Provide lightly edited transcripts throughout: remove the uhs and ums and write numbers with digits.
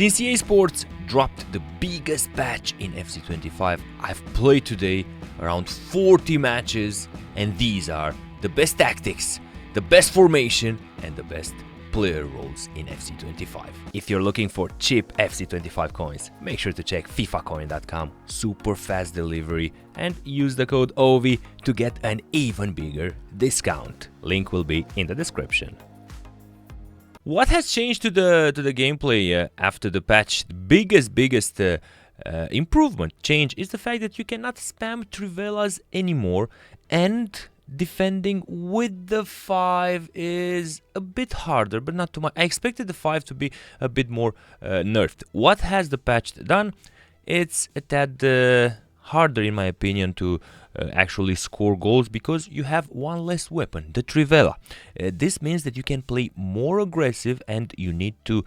Since EA Sports dropped the biggest patch in FC25, I've played today around 40 matches, and these are the best tactics, the best formation, and the best player roles in FC25. If you're looking for cheap FC25 coins, make sure to check fifacoin.com, super fast delivery, and use the code OVI to get an even bigger discount. Link will be in the description. What has changed to the gameplay after the patch? The biggest improvement change is the fact that you cannot spam Trivelas anymore, and defending with the 5 is a bit harder, but not too much. I expected the 5 to be a bit more nerfed. What has the patch done? It's a tad harder, in my opinion, to actually score goals because you have one less weapon, the Trivela. This means that you can play more aggressive, and you need to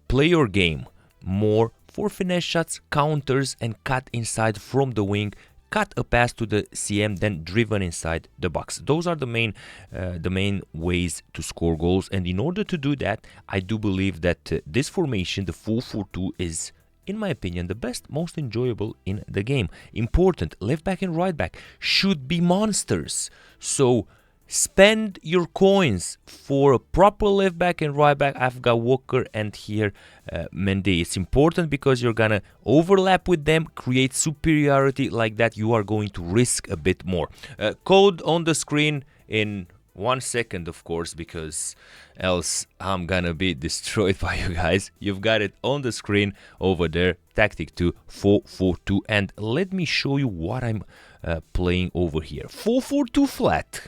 play your game more for finesse shots, counters, and cut inside from the wing, cut a pass to the CM, then driven inside the box. Those are the main ways to score goals, and in order to do that, I do believe that this formation, the 4-4-2, is, in my opinion, the best, most enjoyable in the game. Important, left back and right back should be monsters. So spend your coins for a proper left back and right back. I've got Walker and here Mendy. It's important because you're gonna overlap with them, create superiority. Like that, you are going to risk a bit more. Code on the screen in 1 second, of course, because else I'm gonna be destroyed by you guys. You've got it on the screen over there. Tactic 2, 4-4-2, and let me show you what I'm playing over here. 4-4-2 flat.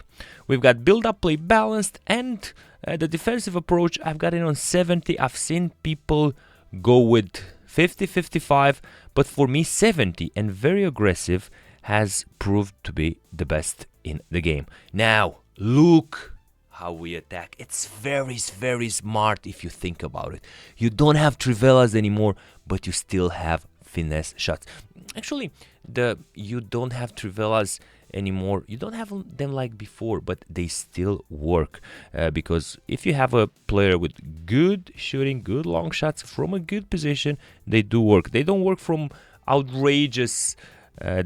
We've got build up, play balanced, and the defensive approach, I've got it on 70. I've seen people go with 50-55, but for me 70 and very aggressive has proved to be the best in the game. Now look how we attack. It's very smart if you think about it. You don't have Trivelas anymore, but you still have finesse shots. Actually, you don't have Trivelas anymore. You don't have them like before, but they still work because if you have a player with good shooting, good long shots from a good position, they do work. They don't work from outrageous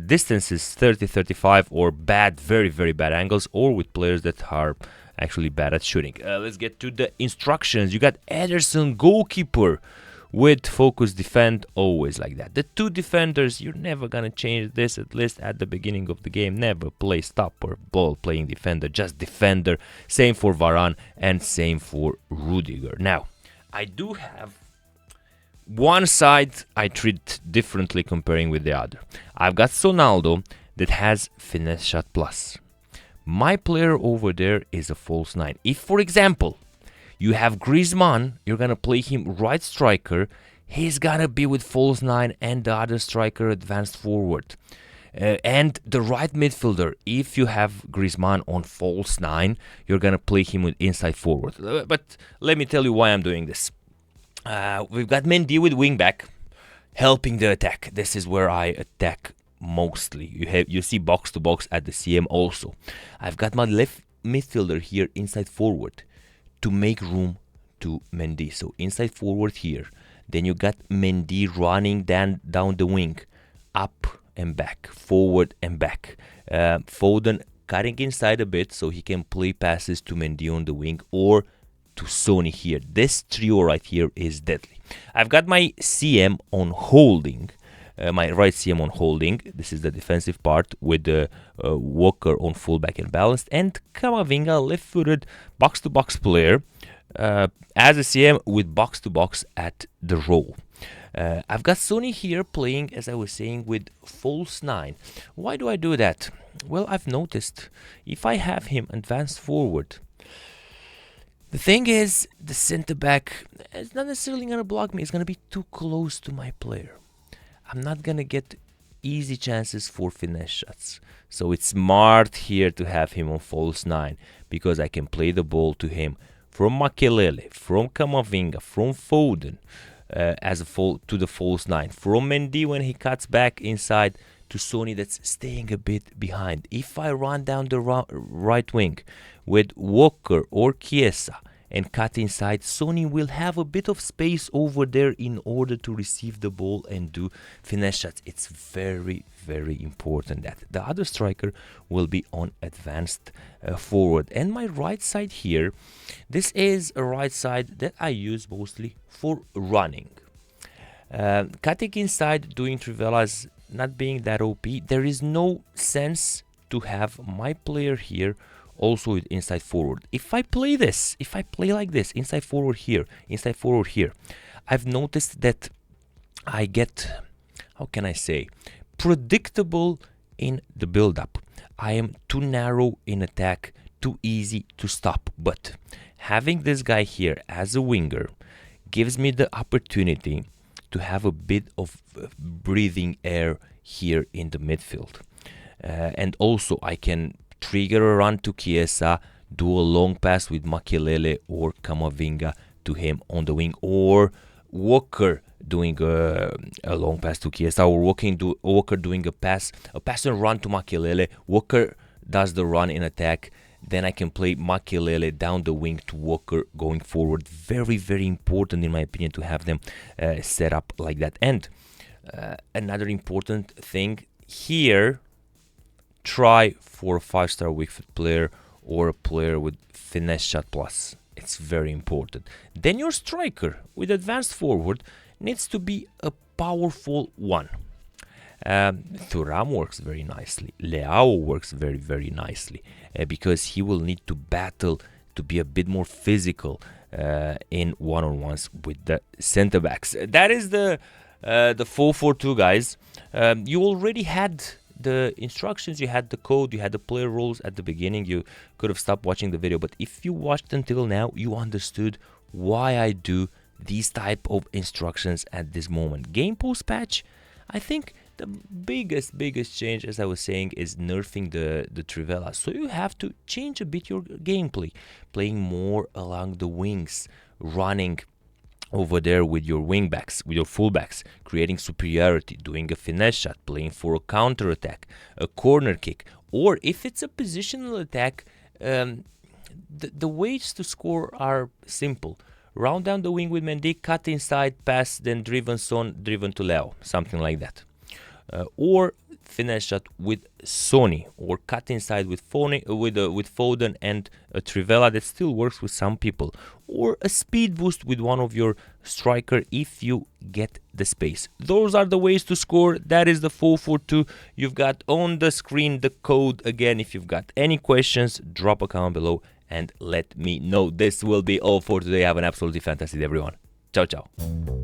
distances, 30-35, or bad, very bad angles, or with players that are actually bad at shooting. Let's get to the instructions. You got Ederson, goalkeeper, with focus, defend, always like that. The two defenders, you're never gonna change this, at least at the beginning of the game. Never play stopper, ball playing defender, just defender. Same for Varane and same for Rudiger. Now, I do have one side I treat differently comparing with the other. I've got Sonaldo that has finesse shot plus. My player over there is a false 9. If, for example, you have Griezmann, you're gonna play him right striker, he's gonna be with false 9 and the other striker advanced forward. And the right midfielder, if you have Griezmann on false 9, you're gonna play him with inside forward. But let me tell you why I'm doing this. We've got Mendy with wing back, helping the attack. This is where I attack mostly. You see box to box at the CM also. I've got my left midfielder here inside forward to make room to Mendy. So inside forward here. Then you got Mendy running down the wing, up and back, forward and back. Foden cutting inside a bit so he can play passes to Mendy on the wing or to Sony here. This trio right here is deadly. I've got my CM on holding, my right CM on holding. This is the defensive part with the Walker on fullback and balanced, and Camavinga, left-footed box-to-box player as a CM with box-to-box at the roll. I've got Sony here playing, as I was saying, with false 9. Why do I do that? Well, I've noticed if I have him advanced forward, the thing is, the center-back is not necessarily going to block me. It's going to be too close to my player. I'm not going to get easy chances for finesse shots. So it's smart here to have him on false 9 because I can play the ball to him from Makelele, from Camavinga, from Foden to the false 9. From Mendy when he cuts back inside to Sony that's staying a bit behind. If I run down the right wing with Walker or Chiesa and cut inside, Sonny will have a bit of space over there in order to receive the ball and do finesse shots. It's very, very important that the other striker will be on advanced forward. And my right side here, this is a right side that I use mostly for running. Cutting inside, doing Trivelas, not being that OP, there is no sense to have my player here also with inside forward. If I play like this, inside forward here, I've noticed that I get, how can I say, predictable in the build-up. I am too narrow in attack, too easy to stop. But having this guy here as a winger gives me the opportunity to have a bit of breathing air here in the midfield. And also I can trigger a run to Chiesa, do a long pass with Makelele or Camavinga to him on the wing, or Walker doing a long pass to Chiesa, or Walker doing a pass and run to Makelele. Walker does the run in attack, then I can play Makelele down the wing to Walker going forward. Very, very important in my opinion to have them set up like that. And another important thing here, try for a 5-star weak foot player or a player with finesse shot plus. It's very important. Then your striker with advanced forward needs to be a powerful one. Thuram works very nicely. Leao works very, very nicely because he will need to battle to be a bit more physical in one-on-ones with the center backs. That is the 4-4-2, guys. You already had the instructions, you had the code, you had the player roles at the beginning. You could have stopped watching the video, but if you watched until now, you understood why I do these type of instructions at this moment. Game post patch, I think the biggest change, as I was saying, is nerfing the Trivela. So you have to change a bit your gameplay, playing more along the wings, running over there with your wingbacks, with your fullbacks, creating superiority, doing a finesse shot, playing for a counter attack, a corner kick, or if it's a positional attack, the ways to score are simple. Round down the wing with Mendy, cut inside, pass, then driven Son, driven to Leo, something like that. Or finesse shot with Sonny, or cut inside with Foden and a Trivela that still works with some people, or a speed boost with one of your striker if you get the space. Those are the ways to score. That is the 4-4-2. You've got on the screen the code again. If you've got any questions, drop a comment below and let me know. This will be all for today. Have an absolutely fantastic day, everyone. Ciao, ciao.